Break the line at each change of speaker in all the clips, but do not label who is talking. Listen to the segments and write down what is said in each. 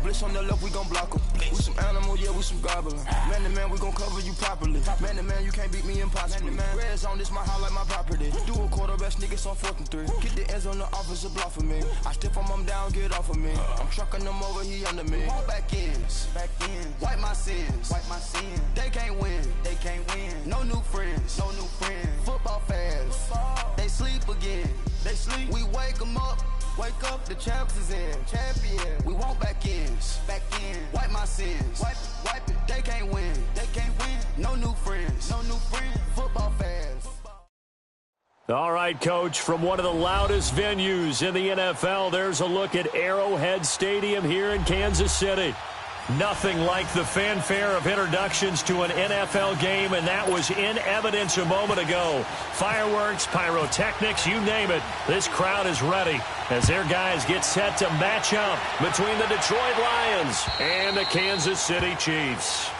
blitz on the left, we gon' block em. We some animal, yeah, we some goblin. Man to man, we gon' cover you properly. Man to man, you can't beat me impossible. Red zone, this my house like my property. Do a quarterback sneakers on 4th and 3. Get the ends on the offensive block for me. I stiff him down, get off of me. I'm trucking them over, he under me. All back ends, wipe my sins, They can't win, No new friends, Football fans, they sleep again. We wake them up. Wake up, the champs is in. Champion. We want back ends. Wipe my sins. Wipe it. They can't win. No new friends. Football fans.
All right, Coach, from one of the loudest venues in the NFL, there's a look at Arrowhead Stadium here in Kansas City. Nothing like the fanfare of introductions to an NFL game, and that was in evidence a moment ago. Fireworks, pyrotechnics, you name it. This crowd is ready as their guys get set to match up between the Detroit Lions and the Kansas City Chiefs.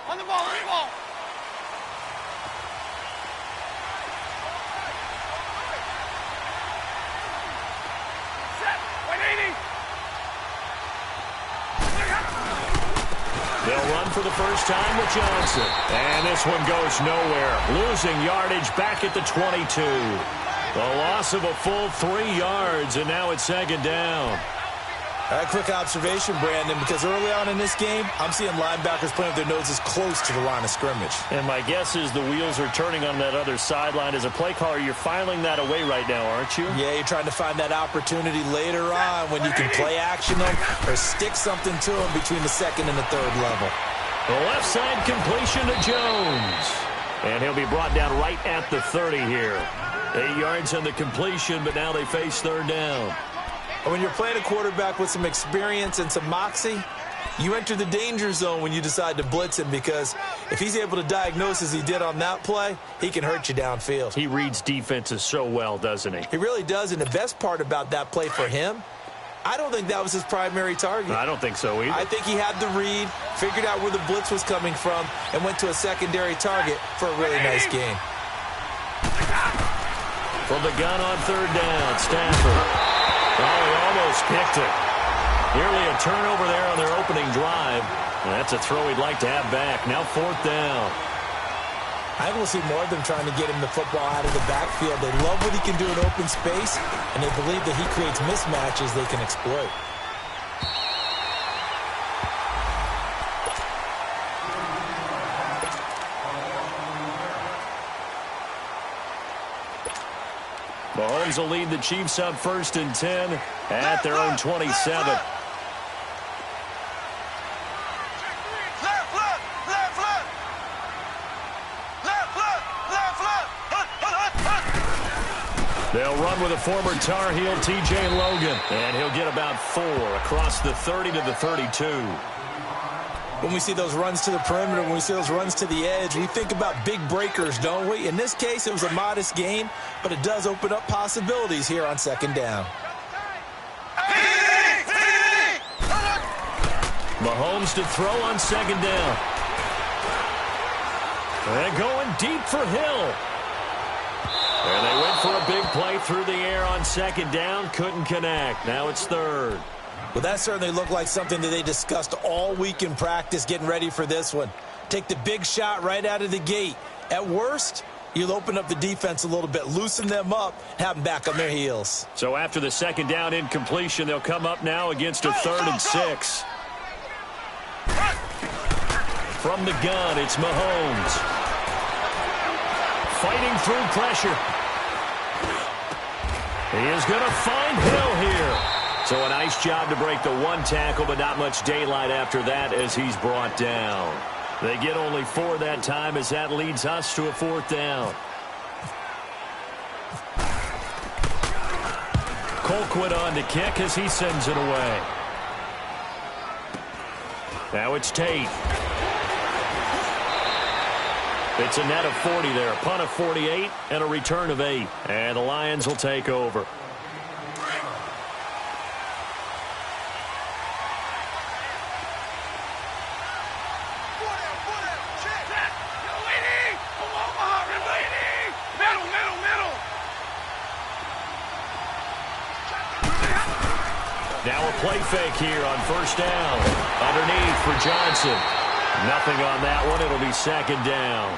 On the ball. Set. 180.
They'll run for the first time with Johnson. And this one goes nowhere. Losing yardage back at the 22. The loss of a full 3 yards, and now it's 2nd down.
A quick observation, Brandon, because early on in this game, I'm seeing linebackers playing with their noses close to the line of scrimmage.
And my guess is the wheels are turning on that other sideline. As a play caller, you're filing that away right now, aren't you?
Yeah, you're trying to find that opportunity later on when you can play action them or stick something to them between the 2nd and the 3rd level.
The left side completion to Jones. And he'll be brought down right at the 30 here. 8 yards on the completion, but now they face 3rd down.
When you're playing a quarterback with some experience and some moxie, you enter the danger zone when you decide to blitz him, because if he's able to diagnose as he did on that play, he can hurt you downfield.
He reads defenses so well, doesn't he?
He really does, and the best part about that play for him, I don't think that was his primary target.
I don't think so either.
I think he had the read, figured out where the blitz was coming from, and went to a secondary target for a really nice game.
From the gun on 3rd down, Stafford. Oh, he almost picked it. Nearly a turnover there on their opening drive. And that's a throw he'd like to have back. Now 4th down.
I think we'll see more of them trying to get him the football out of the backfield. They love what he can do in open space, and they believe that he creates mismatches they can exploit.
Mahomes will lead the Chiefs up 1st and 10 at their own 27. They'll run with a former Tar Heel, T.J. Logan, and he'll get about 4 across the 30 to the 32.
When we see those runs to the perimeter, when we see those runs to the edge, we think about big breakers, don't we? In this case, it was a modest gain, but it does open up possibilities here on 2nd down.
Mahomes to throw on 2nd down. And going deep for Hill. And they went for a big play through the air on 2nd down. Couldn't connect. Now it's 3rd.
Well, that certainly looked like something that they discussed all week in practice getting ready for this one. Take the big shot right out of the gate. At worst, you'll open up the defense a little bit, loosen them up, have them back on their heels.
So after the 2nd down incompletion, they'll come up now against a 3rd and 6. From the gun, it's Mahomes. Fighting through pressure. He is going to find Hill here. So a nice job to break the 1 tackle, but not much daylight after that as he's brought down. They get only 4 that time as that leads us to a 4th down. Colquitt on to kick as he sends it away. Now it's Tate. It's a net of 40 there, a punt of 48 and a return of 8. And the Lions will take over. play fake here on first down. Underneath for Johnson. Nothing on that one. It'll be second down.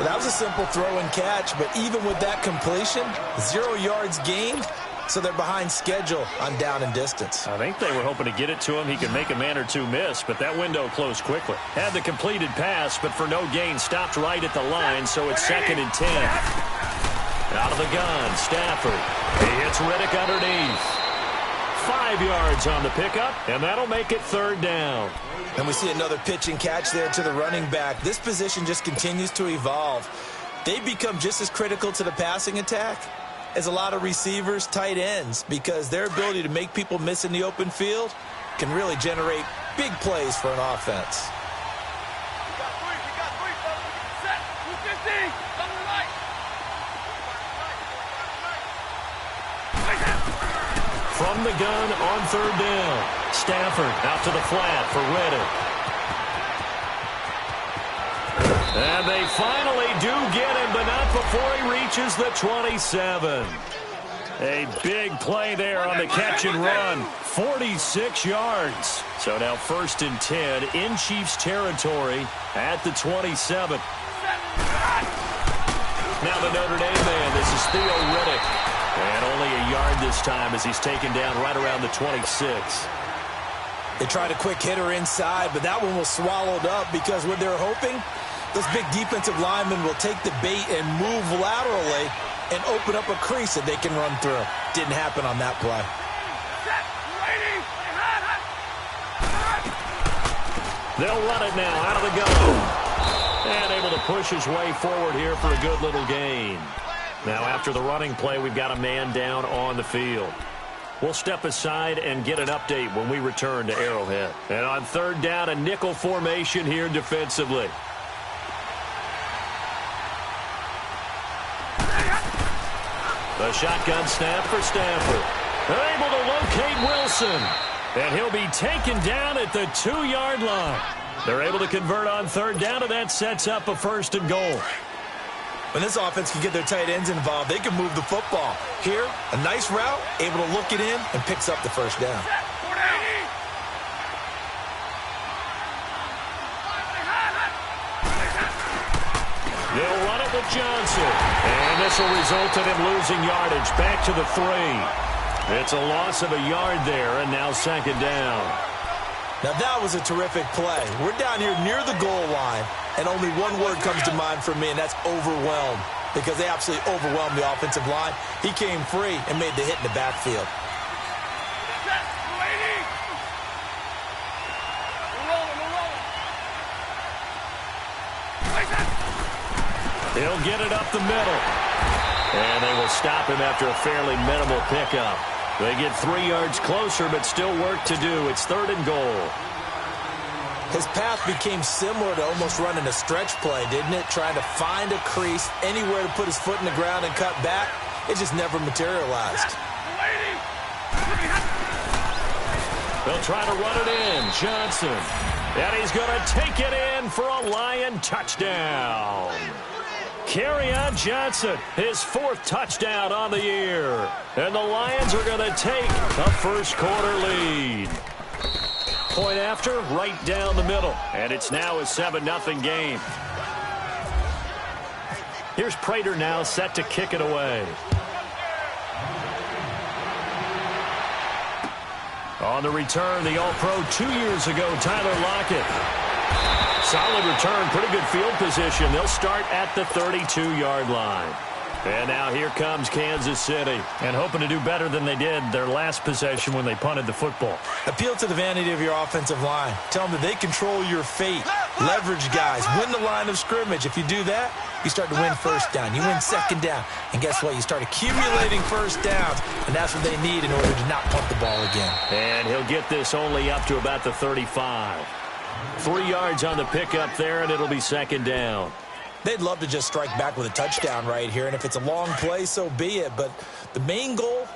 Well, that was a simple throw and catch, but even with that completion, 0 yards gained, so they're behind schedule on down and distance.
I think they were hoping to get it to him. He could make a man or two miss, but that window closed quickly. Had the completed pass, but for no gain, stopped right at the line, so it's 2nd and 10. Out of the gun, Stafford. He hits Riddick underneath. 5 yards on the pickup, and that'll make it 3rd down.
And we see another pitch and catch there to the running back. This position just continues to evolve. They become just as critical to the passing attack as a lot of receivers, tight ends, because their ability to make people miss in the open field can really generate big plays for an offense.
From the gun on 3rd down. Stafford out to the flat for Riddick. And they finally do get him, but not before he reaches the 27. A big play there on the catch and run. 46 yards. So now 1st and 10 in Chiefs territory at the 27. Now the Notre Dame man. This is Theo Riddick. And only a yard this time as he's taken down right around the 26.
They tried a quick hitter inside, but that one was swallowed up because what they're hoping, this big defensive lineman will take the bait and move laterally and open up a crease that they can run through. Didn't happen on that play.
They'll run it now out of the gun. And able to push his way forward here for a good little gain. Now, after the running play, we've got a man down on the field. We'll step aside and get an update when we return to Arrowhead. And on 3rd down, a nickel formation here defensively. The shotgun snap for Stafford. They're able to locate Wilson. And he'll be taken down at the 2-yard line. They're able to convert on 3rd down, and that sets up a 1st and goal.
When this offense can get their tight ends involved, they can move the football. Here, a nice route, able to look it in, and picks up the 1st down.
They'll run it with Johnson. And this will result in him losing yardage back to the 3. It's a loss of a yard there, and now 2nd down.
Now that was a terrific play. We're down here near the goal line, and only one word comes to mind for me, and that's overwhelmed, because they absolutely overwhelmed the offensive line. He came free and made the hit in the backfield.
He'll get it up the middle. And they will stop him after a fairly minimal pickup. They get 3 yards closer, but still work to do. It's 3rd and goal.
His path became similar to almost running a stretch play, didn't it? Trying to find a crease, anywhere to put his foot in the ground and cut back. It just never materialized.
They'll try to run it in. Johnson. And he's going to take it in for a Lion touchdown. Kerryon Johnson, his 4th touchdown on the year. And the Lions are going to take a 1st quarter lead. Point after, right down the middle. And it's now a 7-0 game. Here's Prater now set to kick it away. On the return, the All-Pro 2 years ago, Tyler Lockett. Solid return, pretty good field position. They'll start at the 32-yard line. And now here comes Kansas City. And hoping to do better than they did their last possession when they punted the football.
Appeal to the vanity of your offensive line. Tell them that they control your fate. Leverage guys. Win the line of scrimmage. If you do that, you start to win 1st down. You win 2nd down. And guess what? You start accumulating 1st downs. And that's what they need in order to not punt the ball again.
And he'll get this only up to about the 35. 3 yards on the pickup there, and it'll be 2nd down.
They'd love to just strike back with a touchdown right here, and if it's a long play, so be it. But the main goal,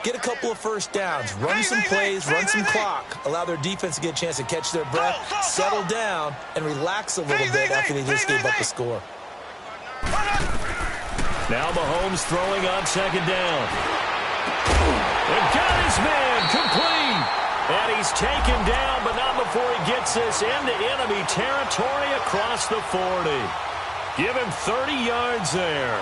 get a couple of 1st downs, run some plays, run some clock, allow their defense to get a chance to catch their breath, settle down, and relax a little bit after they just gave up the score.
Now Mahomes throwing on 2nd down. And got his man complete. And he's taken down, but not before he gets this into enemy territory across the 40. Give him 30 yards there.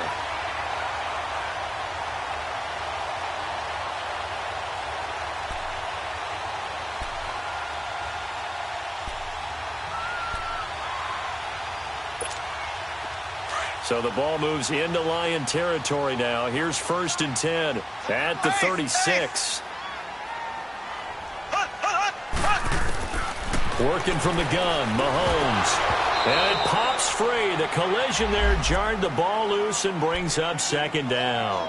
So the ball moves into Lion territory now. Here's 1st and 10 at the 36. Working from the gun, Mahomes. And it pops free. The collision there jarred the ball loose and brings up 2nd down.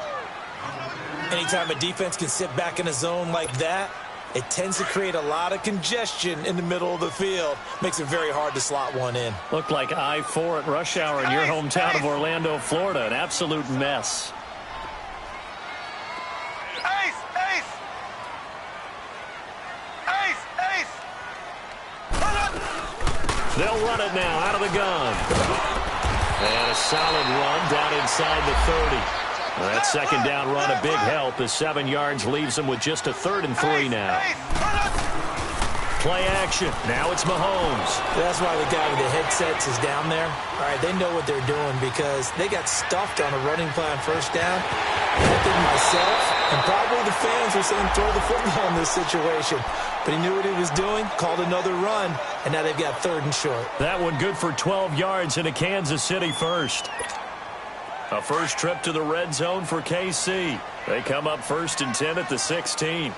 Anytime a defense can sit back in a zone like that, it tends to create a lot of congestion in the middle of the field. Makes it very hard to slot one in.
Looked like I-4 at rush hour in your hometown of Orlando, Florida. An absolute mess. They'll run it now out of the gun. And a solid run down inside the 30. That 2nd down run a big help. The 7 yards leaves them with just a 3rd and 3 now. Play action. Now it's Mahomes.
That's why the guy with the headsets is down there. All right, they know what they're doing because they got stuffed on a running play on 1st down. I think myself and probably the fans were saying throw the football in this situation. But he knew what he was doing, called another run, and now they've got 3rd and short.
That one good for 12 yards into Kansas City first. A first trip to the red zone for KC. They come up 1st and 10 at the 16.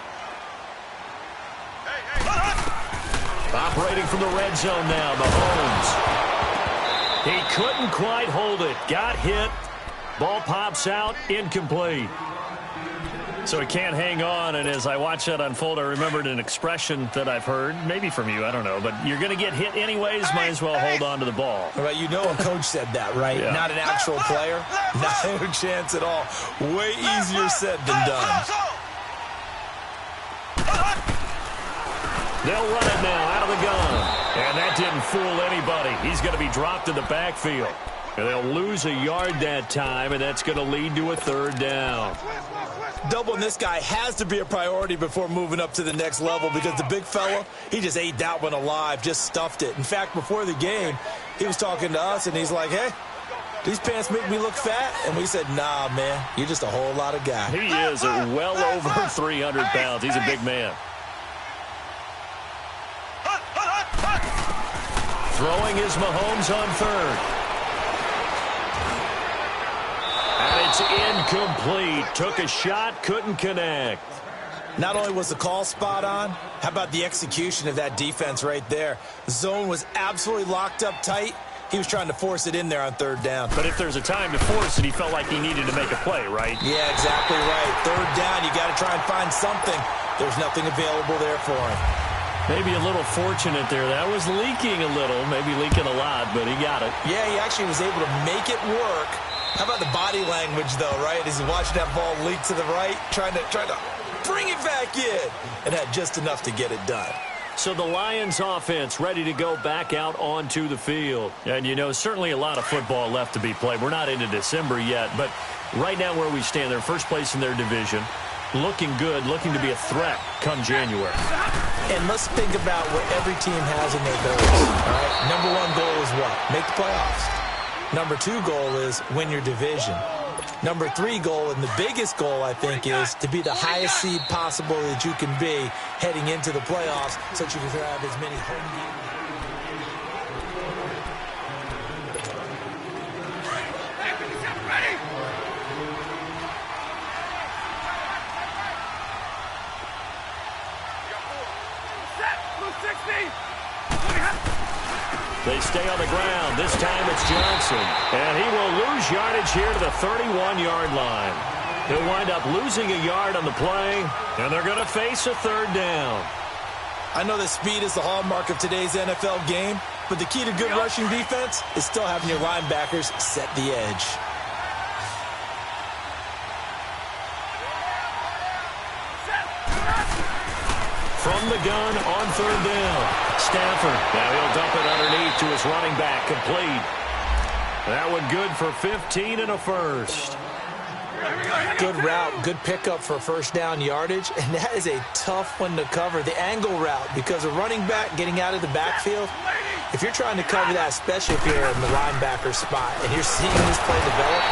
Operating from the red zone now, Mahomes. He couldn't quite hold it. Got hit. Ball pops out, incomplete. So he can't hang on, and as I watch that unfold, I remembered an expression that I've heard, maybe from you, I don't know, but you're going to get hit anyways, might as well hold on to the ball.
Well, you know a coach said that, right?
Yeah.
Not an actual player. Not a chance at all. Way easier said than done.
They'll run it now out of the gun. And that didn't fool anybody. He's going to be dropped in the backfield. And they'll lose a yard that time, and that's going to lead to a 3rd down.
Doubling this guy has to be a priority before moving up to the next level because the big fella, he just ate that one alive, just stuffed it. In fact, before the game, he was talking to us, and he's like, hey, these pants make me look fat? And we said, nah, man, you're just a whole lot of guy.
He is well over 300 pounds. He's a big man. Throwing is Mahomes on 3rd. And it's incomplete. Took a shot, couldn't connect.
Not only was the call spot on, how about the execution of that defense right there? The zone was absolutely locked up tight. He was trying to force it in there on 3rd down.
But if there's a time to force it, he felt like he needed to make a play, right?
Yeah, exactly right. 3rd down, you got to try and find something. There's nothing available there for him.
Maybe a little fortunate there. That was leaking a little, maybe leaking a lot, but he got it.
Yeah, he actually was able to make it work. How about the body language, though, right? As he watched that ball leak to the right, trying to bring it back in, and had just enough to get it done.
So the Lions offense ready to go back out onto the field. And, you know, certainly a lot of football left to be played. We're not into December yet, but right now where we stand, they're first place in their division. Looking good, looking to be a threat come January.
And let's think about what every team has in their goals. All right? Number 1 goal is what? Make the playoffs. Number 2 goal is win your division. Number 3 goal, and the biggest goal, I think, is to be the highest seed possible that you can be heading into the playoffs so that you can have as many home games.
They stay on the ground. This time it's Johnson. And he will lose yardage here to the 31-yard line. He'll wind up losing a yard on the play, and they're going to face a 3rd down.
I know that speed is the hallmark of today's NFL game, but the key to good rushing defense is still having your linebackers set the edge.
From the gun on 3rd down. Stafford. Now he'll dump it underneath to his running back. Complete. That one good for 15 and a first.
Good route, good pickup for first down yardage, and that is a tough one to cover, the angle route, because a running back getting out of the backfield, if you're trying to cover that, especially if you're in the linebacker spot and you're seeing this play develop,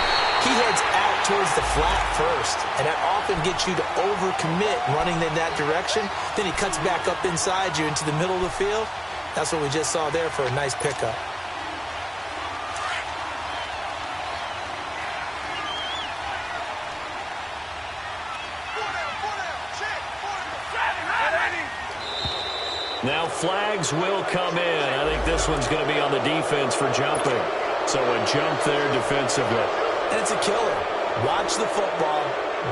he heads out towards the flat first, and that often gets you to overcommit running in that direction. Then he cuts back up inside you into the middle of the field. That's what we just saw there for a nice pickup.
Now flags will come in. I think this one's going to be on the defense for jumping. So a jump there defensively.
And it's a killer. Watch the football.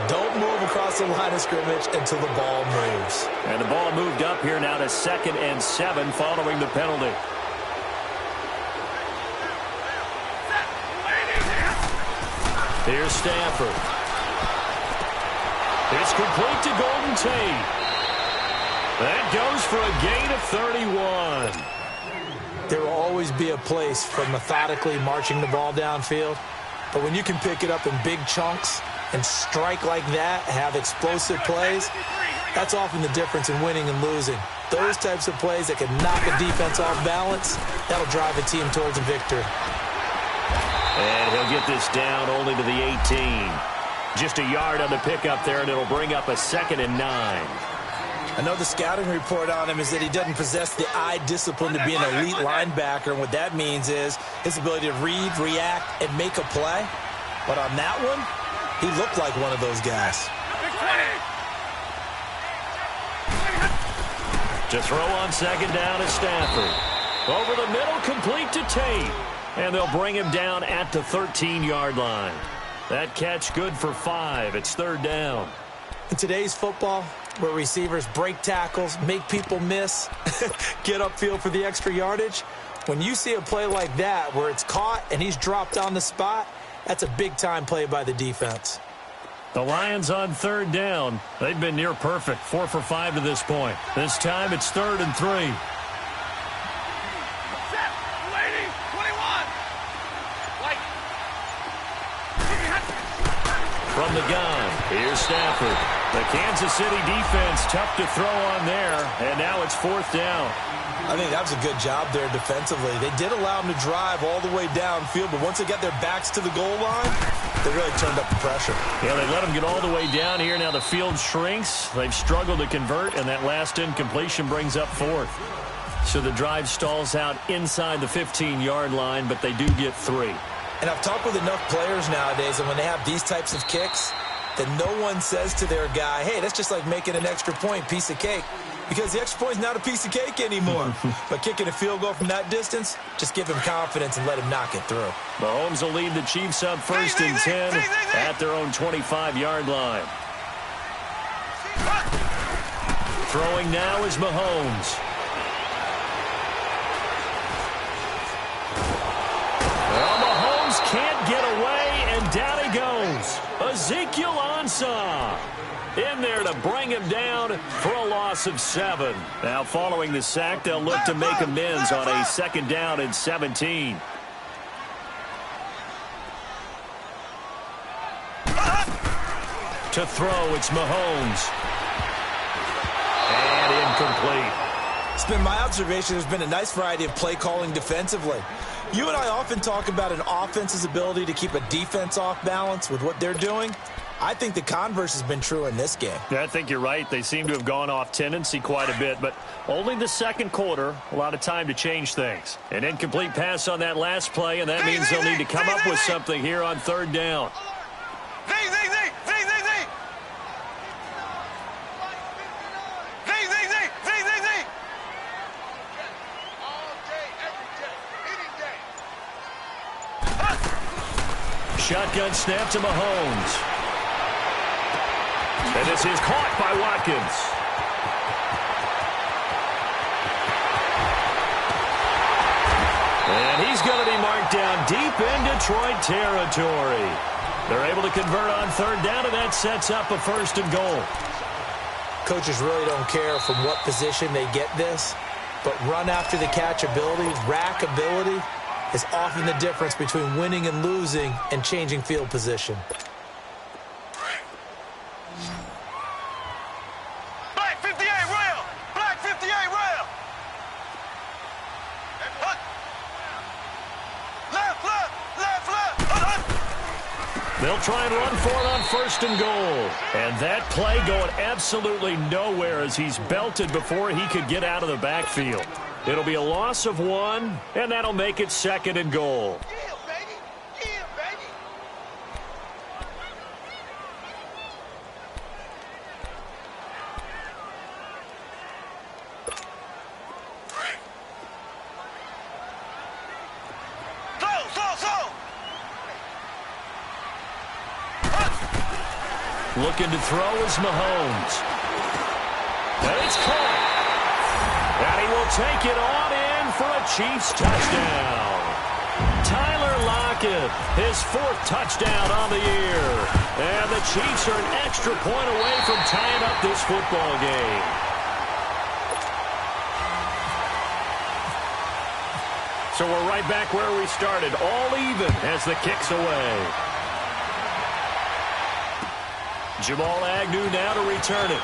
Don't move across the line of scrimmage until the ball moves.
And the ball moved up here now to 2nd and 7 following the penalty. Here's Stafford. It's complete to Golden Tate. That goes for a gain of 31.
There will always be a place for methodically marching the ball downfield. But when you can pick it up in big chunks and strike like that, have explosive plays, that's often the difference in winning and losing. Those types of plays that can knock a defense off balance, that'll drive a team towards a victory.
And he'll get this down only to the 18. Just a yard on the pickup there, and it'll bring up a 2nd and 9.
I know the scouting report on him is that he doesn't possess the eye discipline to be an elite linebacker, and what that means is his ability to read, react, and make a play. But on that one, he looked like one of those guys.
To throw on 2nd down is Stafford. Over the middle, complete to Tate. And they'll bring him down at the 13-yard line. That catch good for 5. It's 3rd down.
In today's football, where receivers break tackles, make people miss, get upfield for the extra yardage, when you see a play like that where it's caught and he's dropped on the spot, that's a big-time play by the defense.
The Lions on 3rd down. They've been near perfect, 4 for 5 to this point. This time it's 3rd and 3. From the gun, here's Stafford. The Kansas City defense tough to throw on there, and now it's 4th down.
I think that was a good job there defensively. They did allow him to drive all the way downfield, but once they got their backs to the goal line, they really turned up the pressure.
Yeah, they let him get all the way down here. Now the field shrinks. They've struggled to convert, and that last incompletion brings up 4th. So the drive stalls out inside the 15-yard line, but they do get 3.
And I've talked with enough players nowadays, and when they have these types of kicks, that no one says to their guy, hey, that's just like making an extra point, piece of cake. Because the extra point is not a piece of cake anymore. But kicking a field goal from that distance, just give him confidence and let him knock it through.
Mahomes will lead the Chiefs up 1st and 10 at their own 25-yard line. Throwing now is Mahomes. Can't get away, and down he goes. Ezekiel Ansah in there to bring him down for a loss of 7. Now, following the sack, they'll look to make amends on a 2nd down and 17. To throw, it's Mahomes. And incomplete.
It's been my observation there's been a nice variety of play calling defensively. You and I often talk about an offense's ability to keep a defense off balance with what they're doing. I think the converse has been true in this game.
Yeah, I think you're right. They seem to have gone off tendency quite a bit, but only the 2nd quarter, a lot of time to change things. An incomplete pass on that last play, and that means they'll need to come up with something here on 3rd down. Shotgun snap to Mahomes. And this is caught by Watkins. And he's going to be marked down deep in Detroit territory. They're able to convert on 3rd down, and that sets up a 1st and goal.
Coaches really don't care from what position they get this, but run after the catch ability, rack ability, is often the difference between winning and losing and changing field position.
They'll try and run for it on 1st and goal. And that play going absolutely nowhere as he's belted before he could get out of the backfield. It'll be a loss of 1, and that'll make it 2nd and goal.
Yeah, baby. Yeah, baby.
Looking to throw is Mahomes. And it's caught. And he will take it on in for a Chiefs touchdown. Tyler Lockett, his 4th touchdown on the year. And the Chiefs are an extra point away from tying up this football game. So we're right back where we started, all even as the kick's away. Jamal Agnew now to return it.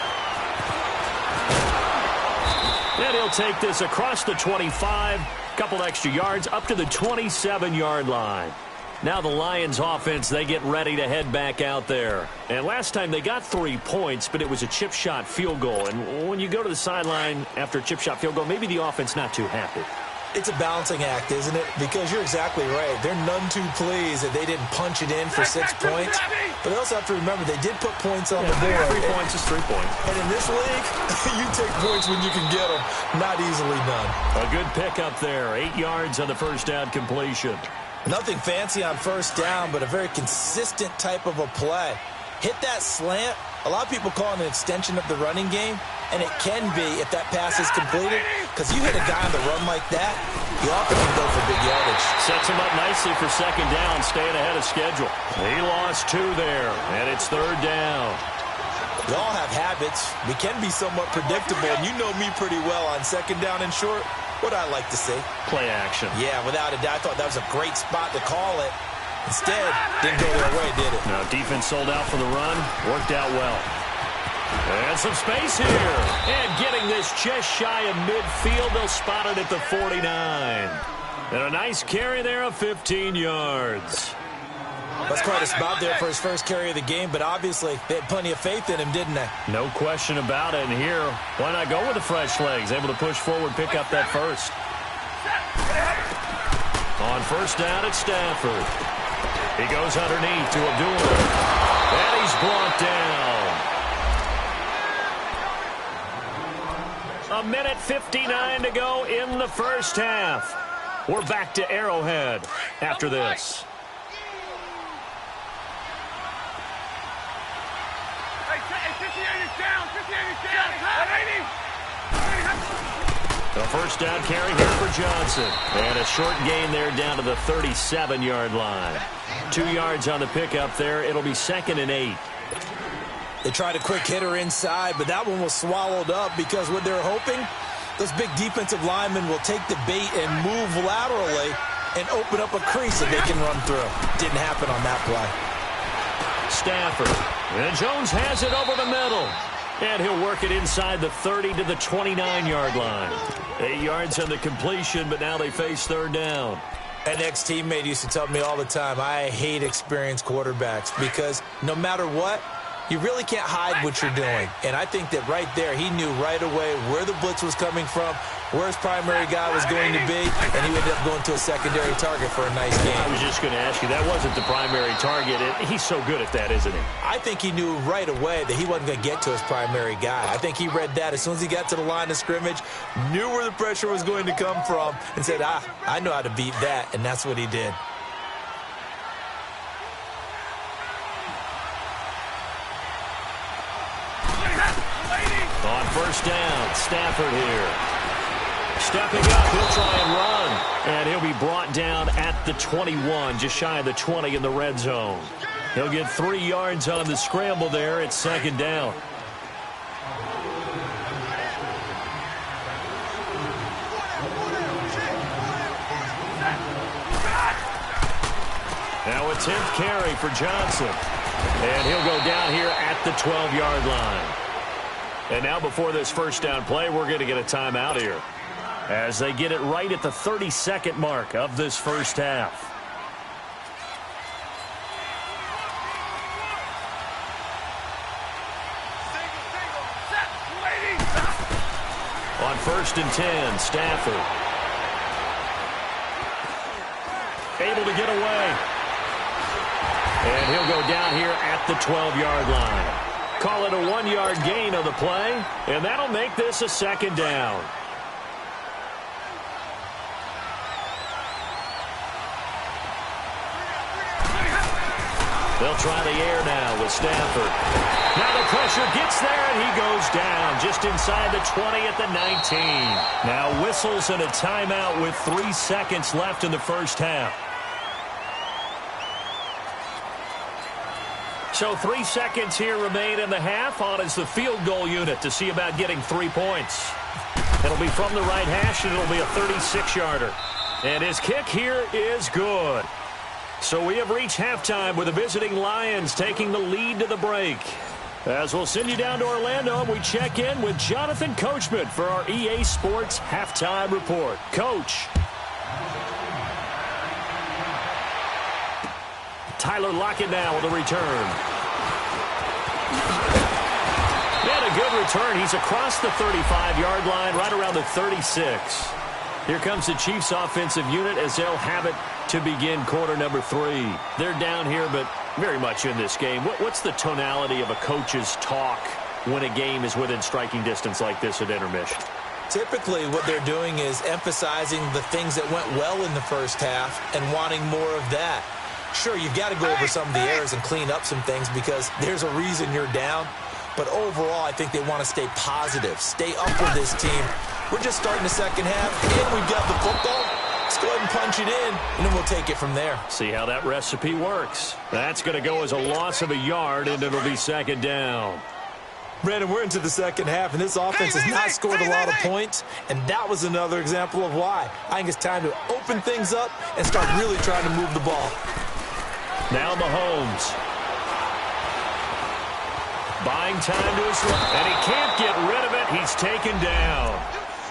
And he'll take this across the 25, couple extra yards up to the 27-yard line. Now the Lions offense, they get ready to head back out there. And last time they got 3 points, but it was a chip shot field goal. And when you go to the sideline after a chip shot field goal, maybe the offense not too happy.
It's a balancing act, isn't it? Because you're exactly right. They're none too pleased that they didn't punch it in for 6 points. But they also have to remember they did put points on the board.
3 points is 3 points.
And in this league, you take points when you can get them. Not easily done.
A good pickup there. 8 yards on the first down completion.
Nothing fancy on first down, but a very consistent type of a play. Hit that slant. A lot of people call it an extension of the running game. And it can be if that pass is completed, because you hit a guy on the run like that, you often can go for big yardage.
Sets him up nicely for 2nd down, staying ahead of schedule. He lost 2 there, and it's 3rd down.
We all have habits. We can be somewhat predictable, and you know me pretty well on 2nd down and short. What I like to see.
Play action.
Yeah, without a doubt. I thought that was a great spot to call it. Instead, didn't go their way, did it?
Now, defense sold out for the run. Worked out well. And some space here. And getting this just shy of midfield. They'll spot it at the 49. And a nice carry there of 15 yards.
That's quite a spot there for his first carry of the game, but obviously they had plenty of faith in him, didn't they?
No question about it. And here, why not go with the fresh legs? Able to push forward, pick up that first. On first down at Stafford. He goes underneath to Abdullah. And he's brought down. A minute 59 to go in the first half. We're back to Arrowhead after this. The first down carry here for Johnson. And a short gain there down to the 37-yard line. 2 yards on the pickup there. It'll be 2nd and 8.
They tried a quick hitter inside, but that one was swallowed up because what they're hoping, those big defensive linemen will take the bait and move laterally and open up a crease that they can run through. Didn't happen on that play.
Stafford. And Jones has it over the middle. And he'll work it inside the 30 to the 29-yard line. 8 yards on the completion, but now they face 3rd down.
An ex-teammate used to tell me all the time, I hate experienced quarterbacks because no matter what, you really can't hide what you're doing. And I think that right there, he knew right away where the blitz was coming from, where his primary guy was going to be, and he ended up going to a secondary target for a nice game.
I was just going to ask you, that wasn't the primary target. He's so good at that, isn't he?
I think he knew right away that he wasn't going to get to his primary guy. I think he read that as soon as he got to the line of scrimmage, knew where the pressure was going to come from, and said, I know how to beat that, and that's what he did.
On first down, Stafford here. Stepping up, he'll try and run. And he'll be brought down at the 21, just shy of the 20 in the red zone. He'll get 3 yards on the scramble there. It's 2nd down. Now a 10th carry for Johnson. And he'll go down here at the 12-yard line. And now before this first down play, we're going to get a timeout here as they get it right at the 32nd mark of this first half. 1st and 10. Stafford. Able to get away. And he'll go down here at the 12-yard line. Call it a 1-yard gain of the play, and that'll make this a 2nd down. They'll try the air now with Stafford. Now the pressure gets there, and he goes down just inside the 20 at the 19. Now whistles and a timeout with 3 seconds left in the first half. So 3 seconds here remain in the half. On is the field goal unit to see about getting 3 points. It'll be from the right hash, and it'll be a 36-yarder. And his kick here is good. So we have reached halftime with the visiting Lions taking the lead to the break. As we'll send you down to Orlando, we check in with Jonathan Coachman for our EA Sports Halftime Report. Coach. Tyler Lockett now with a return. And a good return. He's across the 35-yard line, right around the 36. Here comes the Chiefs offensive unit as they'll have it to begin quarter number 3. They're down here, but very much in this game. What's the tonality of a coach's talk when a game is within striking distance like this at intermission?
Typically, what they're doing is emphasizing the things that went well in the first half and wanting more of that. Sure, you've got to go over some of the errors and clean up some things because there's a reason you're down. But overall, I think they want to stay positive, stay up with this team. We're just starting the second half, and we've got the football. Let's go ahead and punch it in, and then we'll take it from there.
See how that recipe works. That's going to go as a loss of a yard, and it'll be 2nd down.
Brandon, we're into the second half, and this offense has not scored a lot of points, and that was another example of why. I think it's time to open things up and start really trying to move the ball.
Now Mahomes. Buying time to his left, and he can't get rid of it. He's taken down.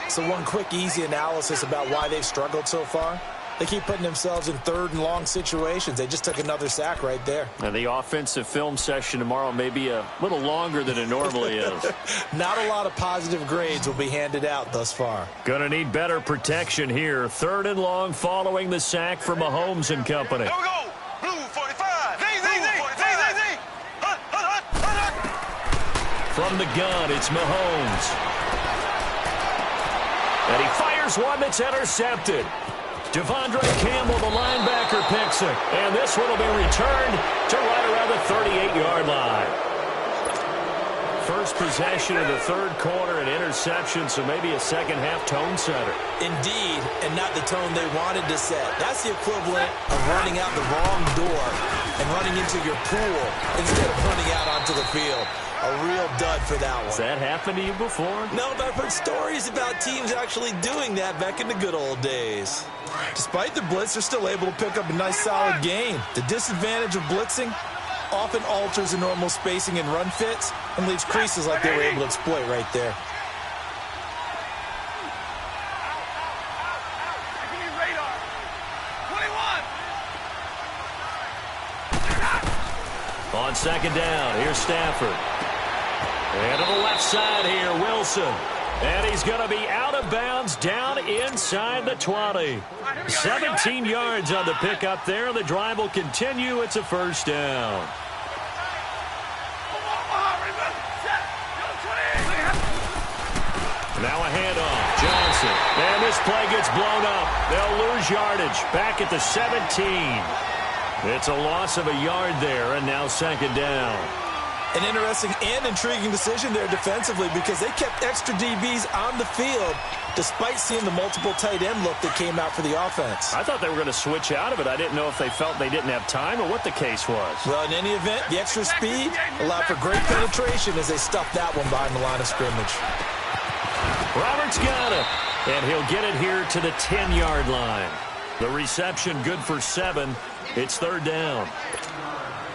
So one quick, easy analysis about why they've struggled so far. They keep putting themselves in 3rd and long situations. They just took another sack right there.
And the offensive film session tomorrow may be a little longer than it normally is.
Not a lot of positive grades will be handed out thus far.
Gonna need better protection here. 3rd and long following the sack from Mahomes and company.
Here we go. Blue 45.
From the gun, it's Mahomes. And he fires one that's intercepted. Devondre Campbell, the linebacker, picks it. And this one will be returned to right around the 38-yard line. First possession of the 3rd quarter, an interception, so maybe a second-half tone setter.
Indeed, and not the tone they wanted to set. That's the equivalent of running out the wrong door and running into your pool instead of running out onto the field. A real dud for that one.
Has that happened to you before?
No, but I've heard stories about teams actually doing that back in the good old days. Despite the blitz, they're still able to pick up a nice solid gain. The disadvantage of blitzing often alters the normal spacing and run fits and leaves creases like they were able to exploit right there.
On 2nd down, here's Stafford. And to the left side here, Wilson. And he's going to be out of bounds down inside the 20. 17 yards on the pickup there. The drive will continue. It's a 1st down. Now a handoff. Johnson. And this play gets blown up. They'll lose yardage. Back at the 17. It's a loss of a yard there, and now 2nd down.
An interesting and intriguing decision there defensively because they kept extra DBs on the field despite seeing the multiple tight end look that came out for the offense.
I thought they were going to switch out of it. I didn't know if they felt they didn't have time or what the case was.
Well, in any event, the extra speed allowed for great penetration as they stuffed that one behind the line of scrimmage.
Roberts got it, and he'll get it here to the 10-yard line. The reception good for 7. It's 3rd down.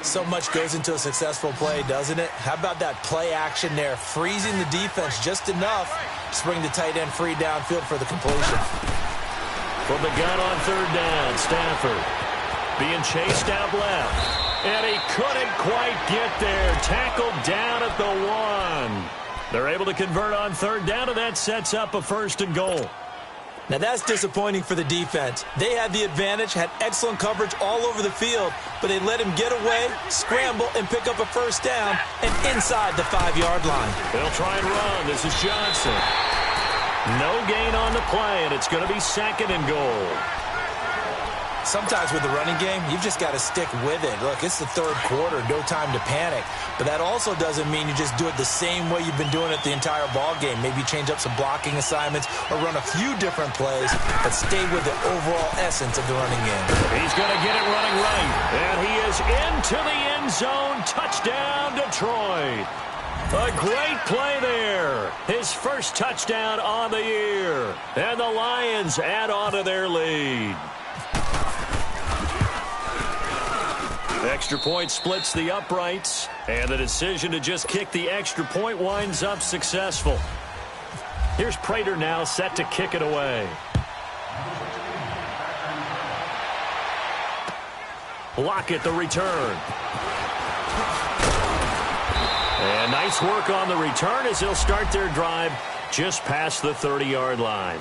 So much goes into a successful play, doesn't it? How about that play action there, freezing the defense just enough to bring the tight end free downfield for the completion.
From the gun on 3rd down, Stafford being chased out left. And he couldn't quite get there. Tackled down at the 1. They're able to convert on third down, and that sets up a 1st and goal.
Now that's disappointing for the defense. They had the advantage, had excellent coverage all over the field, but they let him get away, scramble, and pick up a 1st down and inside the 5-yard line.
They'll try and run. This is Johnson. No gain on the play, and it's going to be 2nd and goal.
Sometimes with the running game, you've just got to stick with it. Look, it's the 3rd quarter, no time to panic. But that also doesn't mean you just do it the same way you've been doing it the entire ball game. Maybe change up some blocking assignments or run a few different plays, but stay with the overall essence of the running game.
He's going to get it running right, and he is into the end zone. Touchdown, Detroit. A great play there. His first touchdown on the year. And the Lions add on to their lead. Extra point splits the uprights, and the decision to just kick the extra point winds up successful. Here's Prater now set to kick it away. Lockett the return. And nice work on the return as they'll start their drive just past the 30-yard line.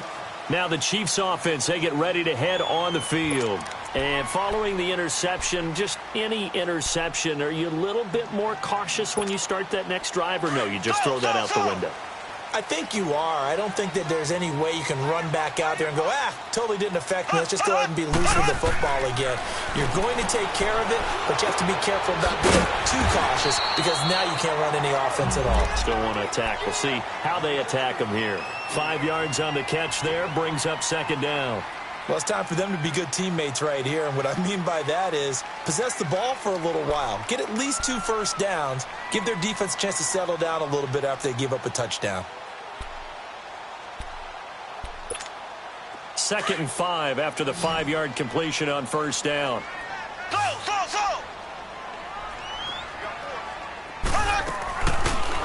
Now the Chiefs offense, they get ready to head on the field. And following the interception, just any interception, are you a little bit more cautious when you start that next drive, or no, you just throw that out the window?
I think you are. I don't think that there's any way you can run back out there and go, totally didn't affect me. Let's just go ahead and be loose with the football again. You're going to take care of it, but you have to be careful about being too cautious because now you can't run any offense at all.
Still want to attack. We'll see how they attack them here. 5 yards on the catch there, brings up 2nd down.
Well, it's time for them to be good teammates right here, and what I mean by that is possess the ball for a little while. Get at least 2 first downs. Give their defense a chance to settle down a little bit after they give up a touchdown.
2nd and 5 after the 5-yard completion on 1st down.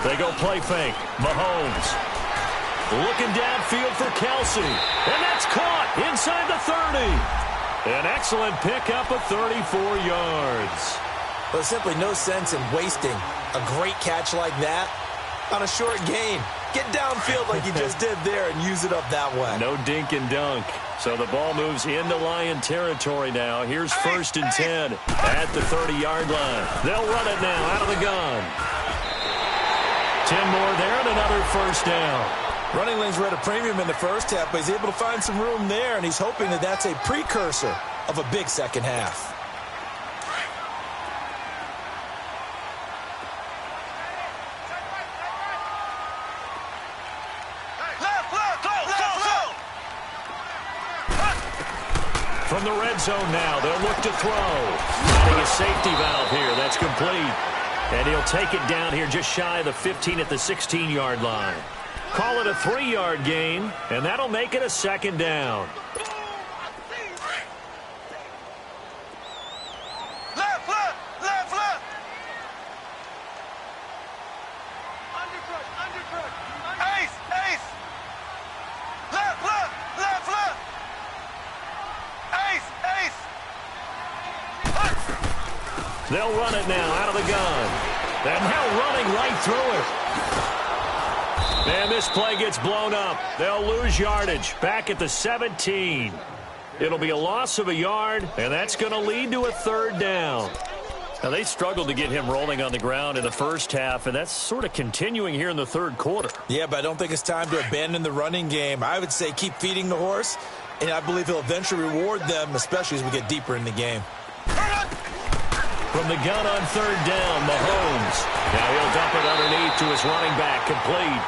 They go play fake. Mahomes looking downfield for Kelsey. And that's caught inside the 30. An excellent pickup of 34 yards.
Well, there's simply no sense in wasting a great catch like that on a short gain. Get downfield like you just did there and use it up that way.
No dink and dunk. So the ball moves into Lion territory now. Here's 1st and 10 at the 30-yard line. They'll run it now out of the gun. 10 more there and another 1st down.
Running lanes were at a premium in the first half, but he's able to find some room there, and he's hoping that that's a precursor of a big second half.
From the red zone now, they'll look to throw. Finding a safety valve here. That's complete. And he'll take it down here just shy of the 15 at the 16-yard line. Call it a 3-yard gain, and that'll make it a 2nd down. They'll run it now out of the gun. And now running right through it. And this play gets blown up. They'll lose yardage back at the 17. It'll be a loss of a yard, and that's going to lead to a 3rd down. Now, they struggled to get him rolling on the ground in the first half, and that's sort of continuing here in the 3rd quarter.
Yeah, but I don't think it's time to abandon the running game. I would say keep feeding the horse, and I believe he'll eventually reward them, especially as we get deeper in the game.
From the gun on 3rd down, Mahomes. Now he'll dump it underneath to his running back, complete.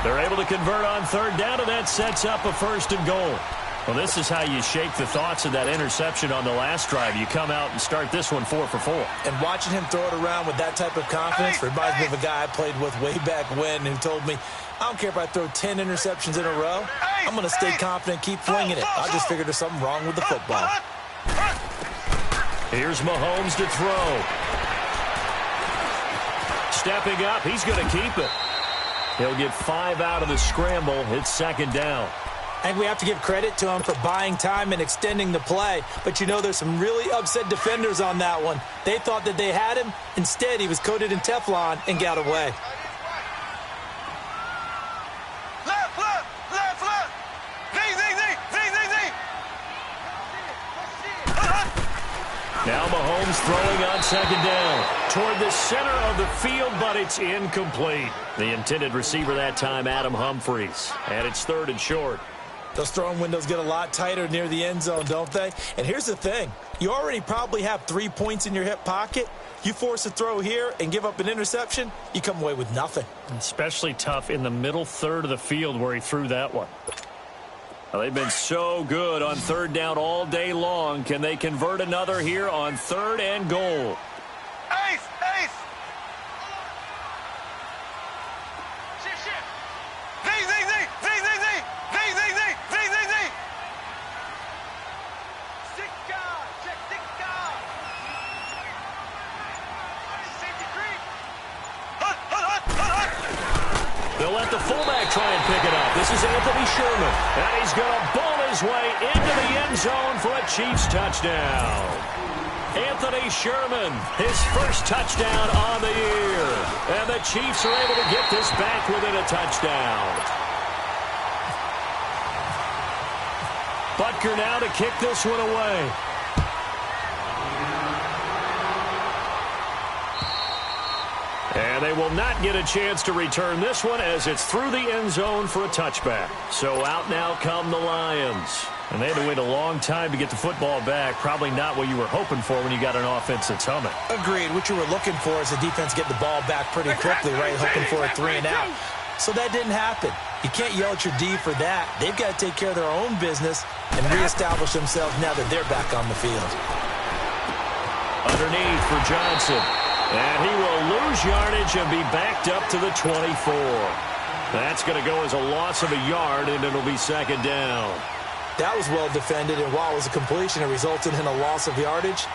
They're able to convert on 3rd down, and that sets up a 1st and goal. Well, this is how you shake the thoughts of that interception on the last drive. You come out and start this one 4 for 4.
And watching him throw it around with that type of confidence reminds me of a guy I played with way back when who told me, I don't care if I throw 10 interceptions in a row. I'm going to stay confident, keep flinging it. I just figured there's something wrong with the football.
Here's Mahomes to throw. Stepping up, he's going to keep it. He'll get 5 out of the scramble. It's 2nd down.
I think we have to give credit to him for buying time and extending the play. But, you know, there's some really upset defenders on that one. They thought that they had him. Instead, he was coated in Teflon and got away.
Now Mahomes throwing on second down. Toward the center of the field, but it's incomplete. The intended receiver that time, Adam Humphries. And it's 3rd and short.
Those throwing windows get a lot tighter near the end zone, don't they? And here's the thing. You already probably have 3 points in your hip pocket. You force a throw here and give up an interception, you come away with nothing.
Especially tough in the middle third of the field where he threw that one. Well, they've been so good on 3rd down all day long. Can they convert another here on 3rd and goal?
Ace! Ace! Shift, shift! Z, Z, Z! Z, Z, Z! Z, Z, Z! Z, Z, Z! Stick guard! Check stick guard! Safety creep! Hut, hut, hut, hut, hut!
They'll let the fullback try and pick it up. This is Anthony Sherman. And he's going to ball his way into the end zone for a Chiefs touchdown. Anthony Sherman, his first touchdown on the year. And the Chiefs are able to get this back within a touchdown. Butker now to kick this one away. And they will not get a chance to return this one as it's through the end zone for a touchback. So out now come the Lions. And they had to wait a long time to get the football back. Probably not what you were hoping for when you got an offense that's humming.
Agreed. What you were looking for is the defense get the ball back pretty quickly, right? Hoping for a 3 and out. So that didn't happen. You can't yell at your D for that. They've got to take care of their own business and reestablish themselves now that they're back on the field.
Underneath for Johnson. And he will lose yardage and be backed up to the 24. That's going to go as a loss of a yard, and it'll be 2nd down.
That was well defended, and while it was a completion, it resulted in a loss of yardage.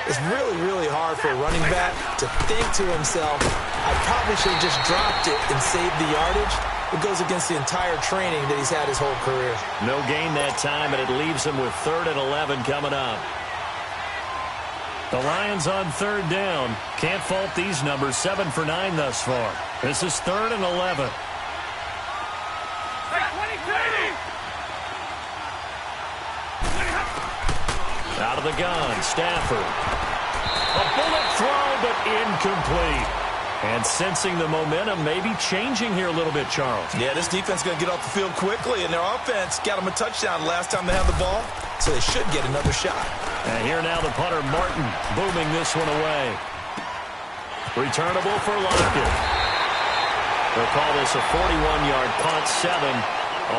It's really, really hard for a running back to think to himself, I probably should have just dropped it and saved the yardage. It goes against the entire training that he's had his whole career.
No gain that time, and it leaves him with 3rd and 11 coming up. The Lions on 3rd down. Can't fault these numbers. 7 for 9 thus far. This is 3rd and 11. Out of the gun, Stafford. A bullet throw, but incomplete. And sensing the momentum, maybe changing here a little bit, Charles.
Yeah, this defense is going to get off the field quickly, and their offense got them a touchdown last time they had the ball, so they should get another shot.
And here now the punter, Martin, booming this one away. Returnable for Lockett. They'll call this a 41-yard punt, 7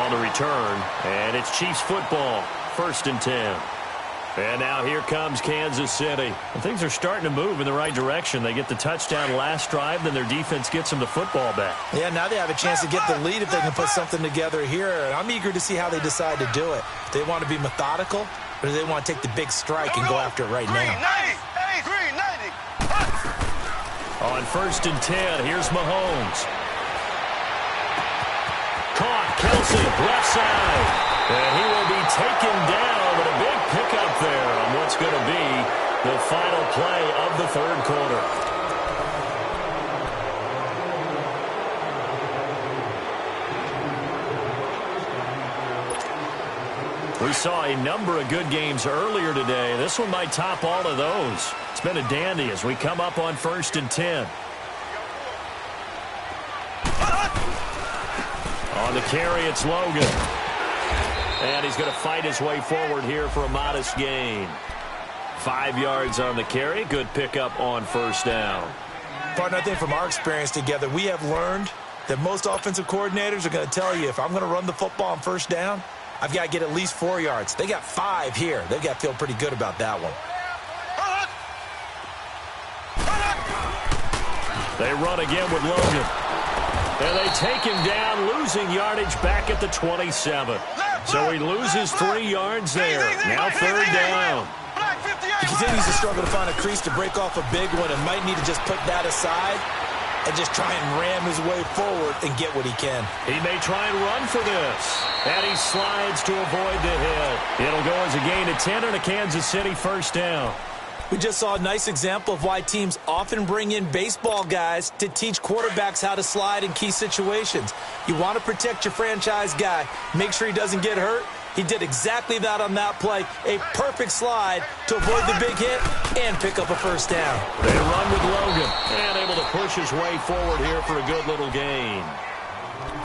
on the return. And it's Chiefs football, 1st and 10. And now here comes Kansas City. And things are starting to move in the right direction. They get the touchdown last drive, then their defense gets them the football back.
Yeah, now they have a chance to get the lead if they can put something together here. And I'm eager to see how they decide to do it. Do they want to be methodical, or do they want to take the big strike and go after it right now?
390.
On 1st and 10, here's Mahomes. Caught, Kelsey, left side. And he will be taken down, but a big pickup there on what's going to be the final play of the 3rd quarter. We saw a number of good games earlier today. This one might top all of those. It's been a dandy as we come up on 1st and 10. On the carry, it's Logan. And he's going to fight his way forward here for a modest gain. 5 yards on the carry. Good pickup on 1st down.
Partner, I think from our experience together, we have learned that most offensive coordinators are going to tell you, if I'm going to run the football on 1st down, I've got to get at least 4 yards. They got 5 here. They've got to feel pretty good about that one.
They run again with Logan. And they take him down, losing yardage back at the 27. So he loses 3 yards there. Now 3rd down.
He continues to struggle to find a crease to break off a big one and might need to just put that aside and just try and ram his way forward and get what he can.
He may try and run for this. And he slides to avoid the hit. It'll go as a gain of 10 and a Kansas City 1st down.
We just saw a nice example of why teams often bring in baseball guys to teach quarterbacks how to slide in key situations. You want to protect your franchise guy. Make sure he doesn't get hurt. He did exactly that on that play. A perfect slide to avoid the big hit and pick up a first down.
They run with Logan and able to push his way forward here for a good little gain.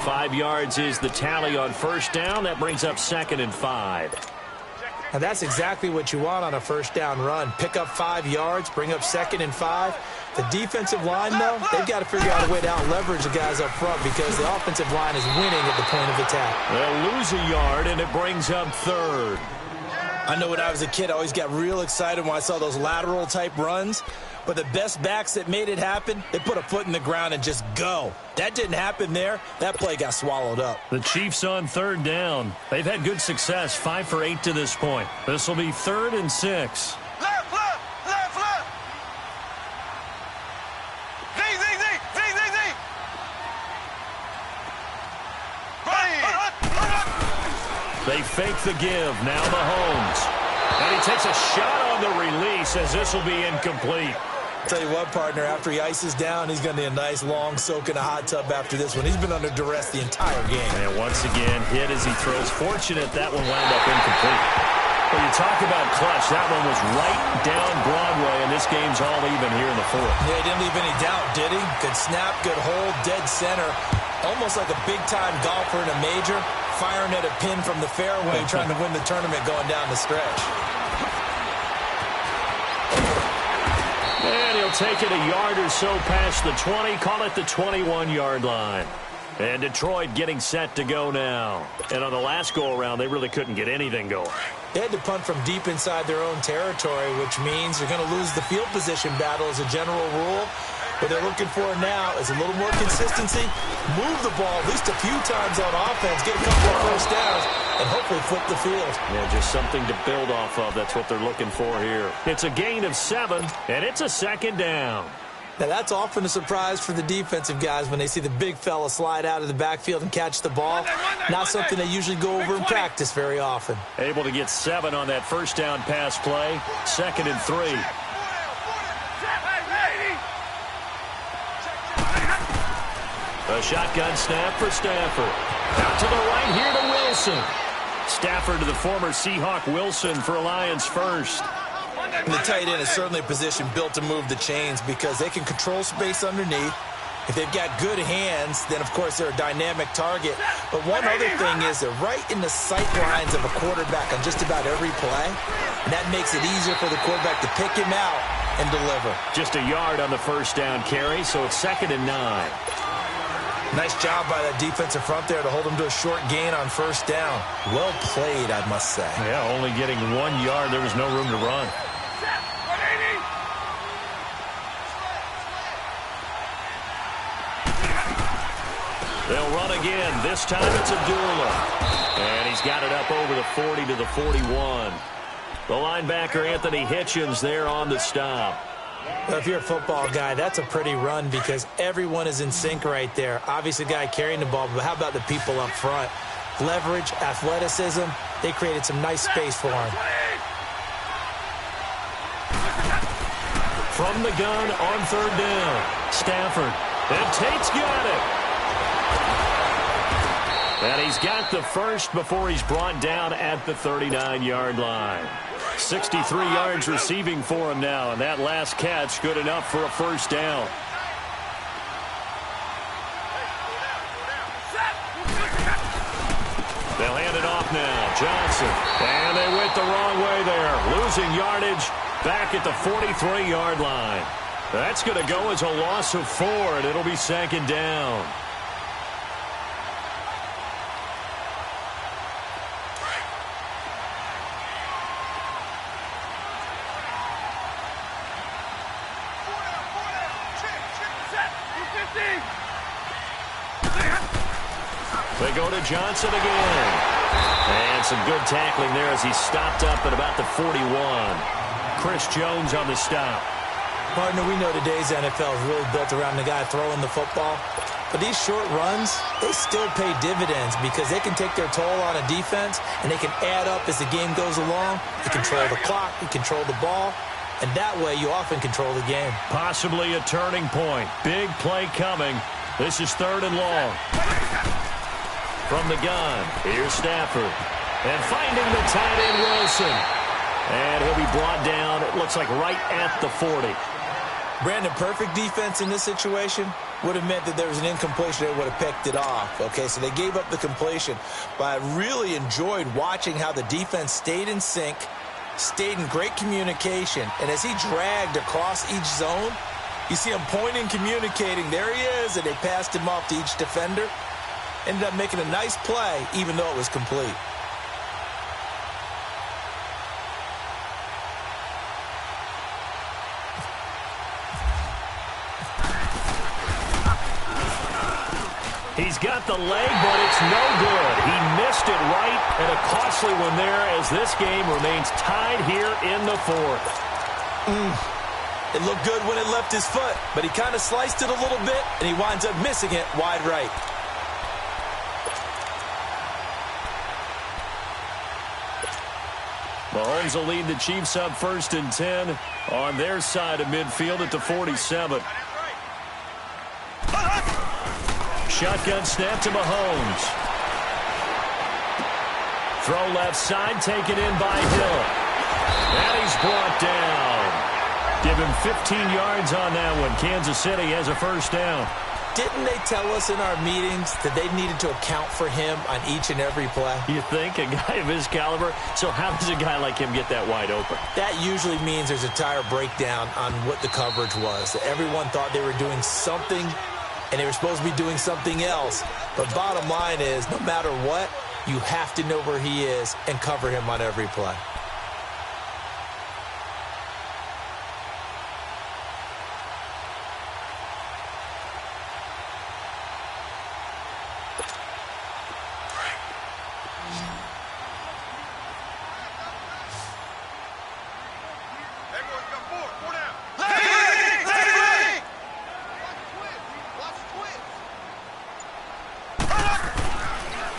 5 yards is the tally on first down. That brings up 2nd and 5.
And that's exactly what you want on a first down run. Pick up 5 yards, bring up 2nd and 5. The defensive line, though, they've got to figure out a way to out-leverage the guys up front because the offensive line is winning at the point of attack.
They'll lose a yard, and it brings up 3rd.
I know when I was a kid, I always got real excited when I saw those lateral-type runs. But the best backs that made it happen, they put a foot in the ground and just go. That didn't happen there. That play got swallowed up.
The Chiefs on 3rd down. They've had good success, 5 for 8 to this point. This will be 3rd and 6.
Left, left, left, left. Zing, zing, zing, zing, zing, zing. Right.
They fake the give. Now Mahomes. And he takes a shot on the release as this will be incomplete.
Tell you what, partner, after he ices down, he's going to need a nice long soak in a hot tub after this one. He's been under duress the entire game.
And once again, hit as he throws. Fortunate that one wound up incomplete. When you talk about clutch, that one was right down Broadway, and this game's all even here in the 4th.
Yeah, he didn't leave any doubt, did he? Good snap, good hold, dead center. Almost like a big-time golfer in a major, firing at a pin from the fairway, trying to win the tournament going down the stretch.
And he'll take it a yard or so past the 20, call it the 21-yard line. And Detroit getting set to go now. And on the last go-around, they really couldn't get anything going.
They had to punt from deep inside their own territory, which means they're going to lose the field position battle as a general rule. What they're looking for now is a little more consistency, move the ball at least a few times on offense, get a couple of first downs, and hopefully flip the field.
Yeah, just something to build off of. That's what they're looking for here. It's a gain of 7, and it's a 2nd down.
Now, that's often a surprise for the defensive guys when they see the big fella slide out of the backfield and catch the ball. Not something they usually go over in practice very often.
Able to get 7 on that first down pass play. 2nd and 3. A shotgun snap for Stafford. Out to the right here to Wilson. Stafford to the former Seahawk Wilson for Lions first.
And the tight end is certainly a position built to move the chains because they can control space underneath. If they've got good hands, then, of course, they're a dynamic target. But one other thing is they're right in the sight lines of a quarterback on just about every play. And that makes it easier for the quarterback to pick him out and deliver.
Just a yard on the first down carry, so it's 2nd and 9.
Nice job by that defensive front there to hold him to a short gain on first down. Well played, I must say.
Yeah, only getting 1 yard. There was no room to run. They'll run again. This time it's Abdullah. And he's got it up over the 40 to the 41. The linebacker, Anthony Hitchens, there on the stop.
Well, if you're a football guy, that's a pretty run because everyone is in sync right there. Obviously, the guy carrying the ball, but how about the people up front? Leverage, athleticism, they created some nice space for him.
From the gun on 3rd down, Stafford. And Tate's got it. And he's got the first before he's brought down at the 39-yard line. 63 yards receiving for him now, and that last catch good enough for a first down. They'll hand it off now. Johnson. And they went the wrong way there. Losing yardage back at the 43-yard line. That's going to go as a loss of 4, and it'll be 2nd down. They go to Johnson again. And some good tackling there as he stopped up at about the 41. Chris Jones on the stop.
Partner, we know today's NFL is really built around the guy throwing the football. But these short runs, they still pay dividends because they can take their toll on a defense and they can add up as the game goes along. You control the clock, you control the ball, and that way you often control the game.
Possibly a turning point. Big play coming. This is 3rd and long. From the gun, here's Stafford. And finding the tight end, Wilson. And he'll be brought down, it looks like right at the 40.
Brandon, perfect defense in this situation would have meant that there was an incompletion. They would have picked it off. Okay, so they gave up the completion. But I really enjoyed watching how the defense stayed in sync, stayed in great communication. And as he dragged across each zone, you see him pointing, communicating. There he is, and they passed him off to each defender. Ended up making a nice play, even though it was complete.
He's got the leg, but it's no good. He missed it right, and a costly one there as this game remains tied here in the fourth.
It looked good when it left his foot, but he kind of sliced it a little bit, and he winds up missing it wide right.
Mahomes will lead the Chiefs up 1st and 10 on their side of midfield at the 47. Shotgun snap to Mahomes. Throw left side, taken in by Hill. And he's brought down. Give him 15 yards on that one. Kansas City has a first down.
Didn't they tell us in our meetings that they needed to account for him on each and every play?
You think? A guy of his caliber? So how does a guy like him get that wide open?
That usually means there's a tire breakdown on what the coverage was. Everyone thought they were doing something, and they were supposed to be doing something else. But bottom line is, no matter what, you have to know where he is and cover him on every play.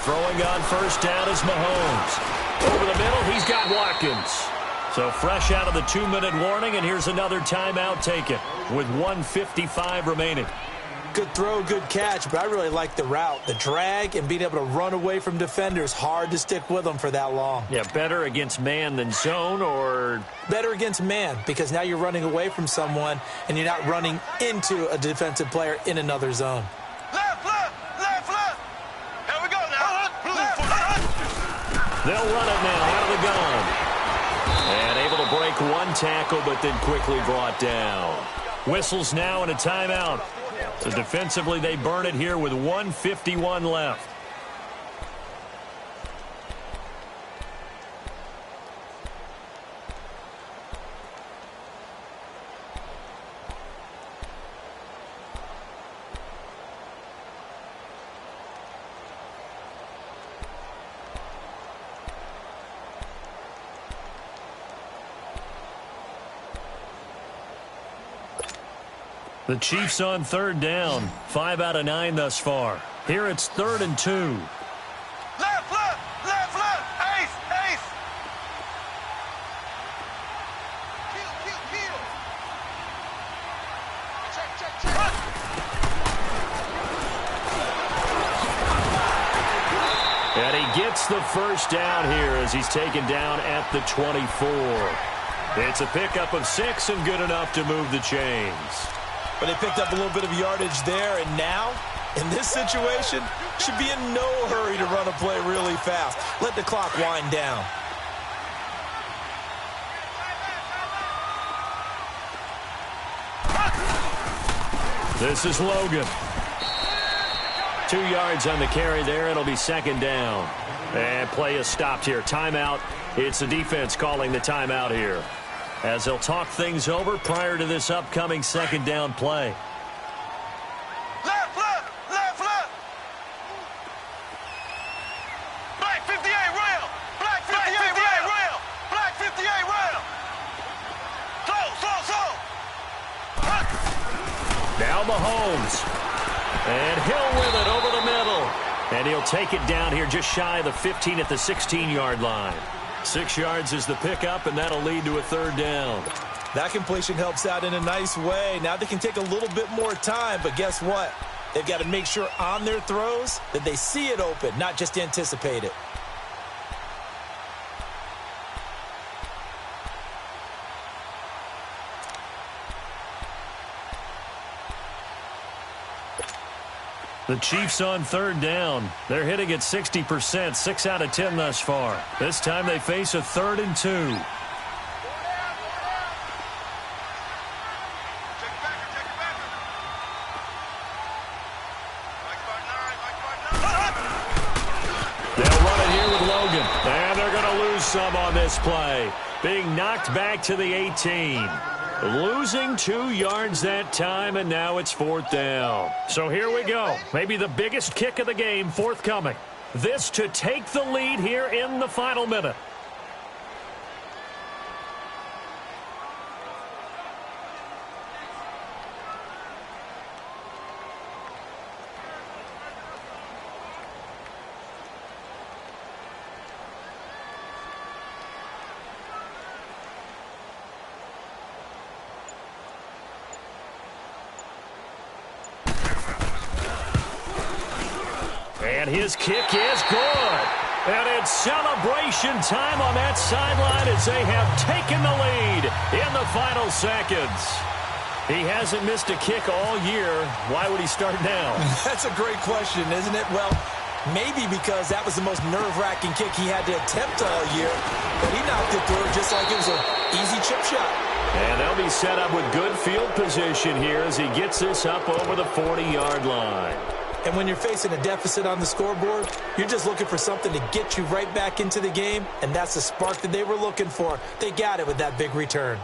Throwing on first down is Mahomes. Over the middle, he's got Watkins. So fresh out of the 2-minute warning, and here's another timeout taken with 1:55 remaining.
Good throw, good catch, but I really like the route. The drag and being able to run away from defenders, hard to stick with them for that long.
Yeah, better against man than zone, or?
Better against man, because now you're running away from someone, and you're not running into a defensive player in another zone.
They'll run it now out of the gun. And able to break one tackle, but then quickly brought down. Whistles now and a timeout. So defensively, they burn it here with 1:51 left. The Chiefs on third down. 5 out of 9 thus far. Here it's 3rd and 2.
Left, ace. Kill. Check.
And he gets the first down here as he's taken down at the 24. It's a pickup of 6 and good enough to move the chains.
But they picked up a little bit of yardage there, and now, in this situation, should be in no hurry to run a play really fast. Let the clock wind down.
This is Logan. 2 yards on the carry there. It'll be 2nd down. And play is stopped here. Timeout. It's the defense calling the timeout here, as they'll talk things over prior to this upcoming 2nd down play.
Left. Black 58 rail. Black 58 rail. Slow.
Now Mahomes. And Hill with it over the middle. And he'll take it down here just shy of the 15 at the 16-yard line. 6 yards is the pickup, and that'll lead to a 3rd down.
That completion helps out in a nice way. Now they can take a little bit more time, but guess what? They've got to make sure on their throws that they see it open, not just anticipate it.
The Chiefs on third down. They're hitting at 60%, 6 out of 10 thus far. This time they face a 3rd and 2. They'll run it here with Logan. And they're going to lose some on this play. Being knocked back to the 18. Losing 2 yards that time, and now it's 4th down. So here we go. Maybe the biggest kick of the game forthcoming. This to take the lead here in the final minute. And his kick is good. And it's celebration time on that sideline as they have taken the lead in the final seconds. He hasn't missed a kick all year. Why would he start now?
That's a great question, isn't it? Well, maybe because that was the most nerve-wracking kick he had to attempt all year. But he knocked it through just like it was an easy chip shot.
And they'll be set up with good field position here as he gets this up over the 40-yard line.
And when you're facing a deficit on the scoreboard, you're just looking for something to get you right back into the game, and that's the spark that they were looking for. They got it with that big return.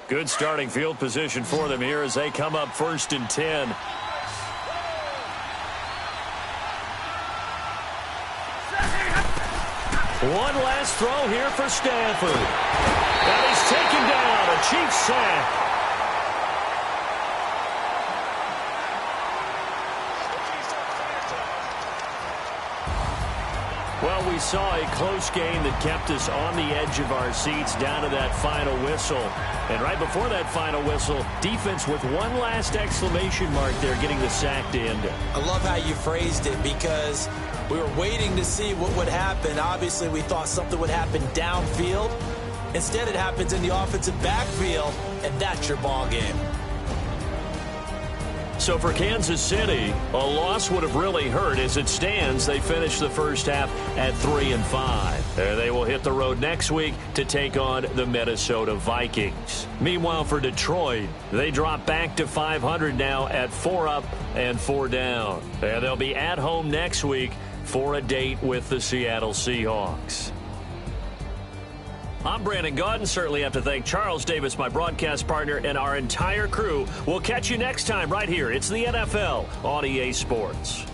Good starting field position for them here as they come up 1st and 10. One last throw here for Stanford. And he's taken down, a Chiefs sack. Well, we saw a close game that kept us on the edge of our seats down to that final whistle. And right before that final whistle, defense with one last exclamation mark there, getting the sack to end it.
I love how you phrased it because we were waiting to see what would happen. Obviously, we thought something would happen downfield. Instead, it happens in the offensive backfield, and that's your ball game.
So for Kansas City, a loss would have really hurt. As it stands, they finished the first half at 3-5. They will hit the road next week to take on the Minnesota Vikings. Meanwhile, for Detroit, they drop back to 500 now at 4 up and 4 down. And they'll be at home next week for a date with the Seattle Seahawks. I'm Brandon Gaudin. Certainly have to thank Charles Davis, my broadcast partner, and our entire crew. We'll catch you next time right here. It's the NFL on EA Sports.